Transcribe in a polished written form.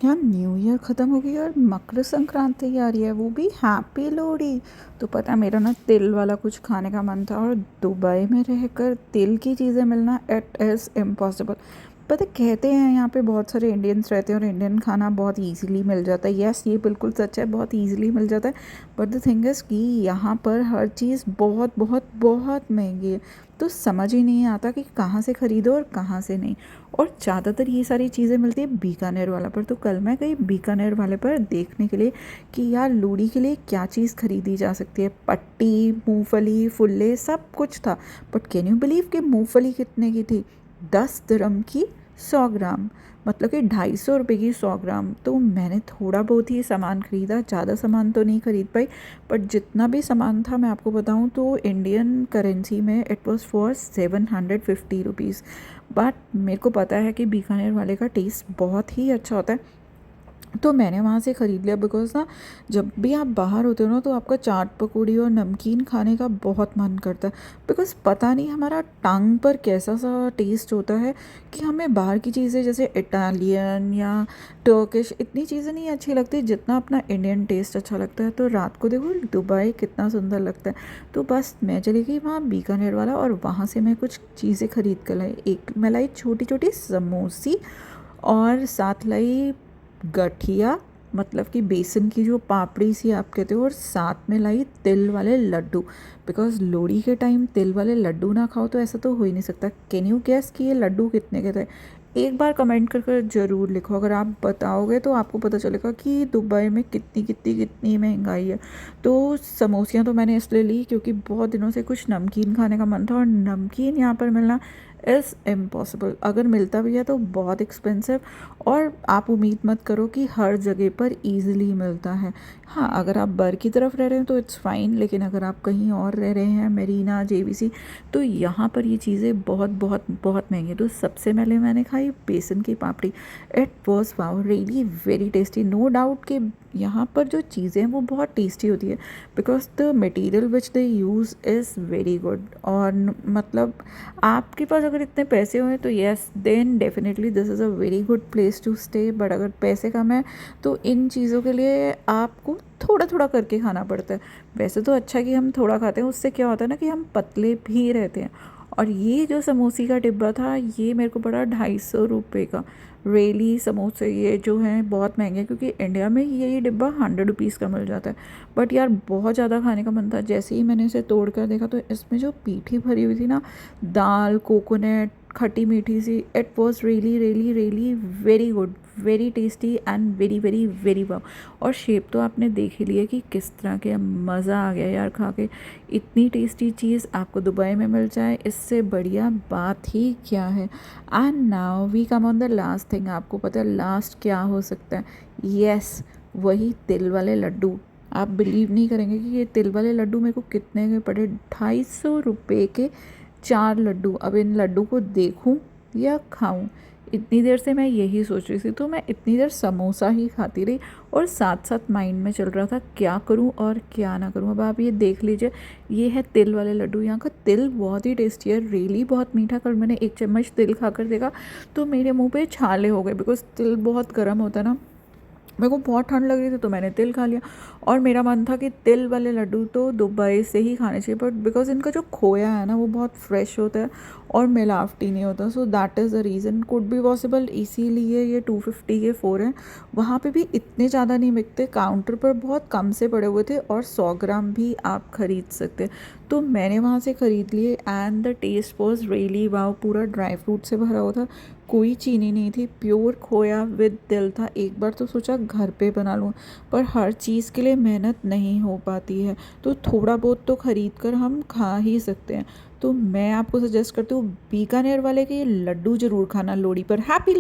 यार new year ख़त्म हो गई और मकर संक्रांति आ रही है, वो भी हैप्पी लोहड़ी। तो पता है मेरा ना तिल वाला कुछ खाने का मन था, और दुबई में रहकर तिल की चीज़ें मिलना इट इज़ इम्पॉसिबल। पता है, कहते हैं यहाँ पे बहुत सारे इंडियंस रहते हैं और इंडियन खाना बहुत इजीली मिल जाता है। यस, ये बिल्कुल सच है, बहुत इजीली मिल जाता है। बट द थिंग इज़ कि यहाँ पर हर चीज़ बहुत बहुत बहुत महंगी है। तो समझ ही नहीं आता कि कहाँ से ख़रीदो और कहाँ से नहीं। और ज़्यादातर ये सारी चीज़ें मिलती है बीकानेर वाला पर। तो कल मैं गई बीकानेर वाले पर देखने के लिए कि यार लोहड़ी के लिए क्या चीज़ खरीदी जा सकती है। पट्टी, मूंगफली, फुल्ले, सब कुछ था। बट कैन यू बिलीव कि मूंगफली कितने की थी? 10 दिरहम की 100 ग्राम, मतलब कि 250 रुपये की 100 ग्राम। तो मैंने थोड़ा बहुत ही सामान ख़रीदा, ज़्यादा सामान तो नहीं ख़रीद पाई। बट जितना भी सामान था मैं आपको बताऊं तो इंडियन करेंसी में it was for 750 rupees. But मेरे को पता है कि बीकानेर वाले का टेस्ट बहुत ही अच्छा होता है, तो मैंने वहाँ से ख़रीद लिया। बिकॉज़ ना जब भी आप बाहर होते हो ना तो आपका चाट पकौड़ी और नमकीन खाने का बहुत मन करता है। बिकॉज़ पता नहीं हमारा टंग पर कैसा सा टेस्ट होता है कि हमें बाहर की चीज़ें जैसे इटालियन या टर्किश इतनी चीज़ें नहीं अच्छी लगती जितना अपना इंडियन टेस्ट अच्छा लगता है। तो रात को देखो दुबई कितना सुंदर लगता है। तो बस मैं चली गई वहाँ बीकानेर वाला, और वहाँ से मैं कुछ चीज़ें ख़रीद कर लाई। एक मैं लाई छोटी छोटी समोसी, और साथ लाई गठिया, मतलब कि बेसन की जो पापड़ी सी आप कहते हो, और साथ में लाई तिल वाले लड्डू। बिकॉज लोहड़ी के टाइम तिल वाले लड्डू ना खाओ तो ऐसा तो हो ही नहीं सकता। कैन यू गैस कि ये लड्डू कितने के थे? एक बार कमेंट कर कर ज़रूर लिखो, अगर आप बताओगे तो आपको पता चलेगा कि दुबई में कितनी कितनी कितनी महंगाई है। तो समोसियाँ तो मैंने इसलिए ली क्योंकि बहुत दिनों से कुछ नमकीन खाने का मन था, और नमकीन यहाँ पर मिलना इज़ इम्पॉसिबल। अगर मिलता भी है तो बहुत एक्सपेंसिव। और आप उम्मीद मत करो कि हर जगह पर ईज़िली मिलता है। हाँ, अगर आप बर की तरफ रह रहे हो तो इट्स फ़ाइन, लेकिन अगर आप कहीं और रह रहे हैं, मेरीना, जेवीसी, तो यहाँ पर ये चीज़ें बहुत बहुत बहुत महंगी। तो सबसे पहले मैंने खाई बेसन की पापड़ी। It was wow, really very tasty. No doubt कि यहाँ पर जो चीज़ें हैं वो बहुत टेस्टी होती है, because the material which they use is very good. और मतलब आपके पास अगर इतने पैसे हुए तो yes then definitely this is a very good place to stay. But अगर पैसे कम है तो इन चीज़ों के लिए आपको थोड़ा थोड़ा करके खाना पड़ता है। वैसे तो अच्छा कि हम थोड़ा खाते हैं, उससे क्या होता है ना कि हम पतले भी रहते हैं। और ये जो समोसे का डिब्बा था ये मेरे को पड़ा 250 रुपये का। रेली समोसे ये जो हैं बहुत महंगे हैं, क्योंकि इंडिया में ये डिब्बा 100 रुपीज़ का मिल जाता है। बट यार बहुत ज़्यादा खाने का मन था। जैसे ही मैंने इसे तोड़ कर देखा तो इसमें जो पीठी भरी हुई थी ना, दाल, कोकोनट, खट्टी मीठी सी, it was really really really very good, very tasty and very very very wow. और शेप तो आपने देख ही लिया कि किस तरह के। मज़ा आ गया यार खा के। इतनी टेस्टी चीज़ आपको दुबई में मिल जाए, इससे बढ़िया बात ही क्या है। And now we come on the last thing. आपको पता है लास्ट क्या हो सकता है? यस, वही तिल वाले लड्डू। आप बिलीव नहीं करेंगे कि ये तिल वाले लड्डू मेरे को कितने के पड़े। 250 रुपये के 4 लड्डू। अब इन लड्डू को देखूं या खाऊं, इतनी देर से मैं यही सोच रही थी। तो मैं इतनी देर समोसा ही खाती रही, और साथ साथ माइंड में चल रहा था क्या करूं और क्या ना करूं। अब आप ये देख लीजिए, ये है तिल वाले लड्डू। यहाँ का तिल बहुत ही टेस्टी है, रियली बहुत मीठा। कल मैंने एक चम्मच तिल खाकर देखा तो मेरे मुंह पे छाले हो गए, बिकॉज तिल बहुत गर्म होता है ना। मेरे को बहुत ठंड लग रही थी तो मैंने तिल खा लिया। और मेरा मन था कि तिल वाले लड्डू तो दुबई से ही खाने चाहिए, बट बिकॉज इनका जो खोया है ना वो बहुत फ्रेश होता है और मिलावटी नहीं होता। So that is the reason, could be possible, इसीलिए ये 250 के 4 हैं। वहाँ पे भी इतने ज़्यादा नहीं बिकते, काउंटर पर बहुत कम से पड़े हुए थे, और 100 ग्राम भी आप ख़रीद सकते। तो मैंने वहाँ से ख़रीद लिए, and the taste was really wow. पूरा ड्राई फ्रूट से भरा हुआ था, कोई चीनी नहीं थी, प्योर खोया विद तिल था। एक बार तो सोचा घर पे बना लूँ, पर हर चीज़ के लिए मेहनत नहीं हो पाती है। तो थोड़ा बहुत तो ख़रीद कर हम खा ही सकते हैं। तो मैं आपको सजेस्ट करती हूँ बीकानेर वाले के ये लड्डू ज़रूर खाना लोहड़ी पर। हैप्पी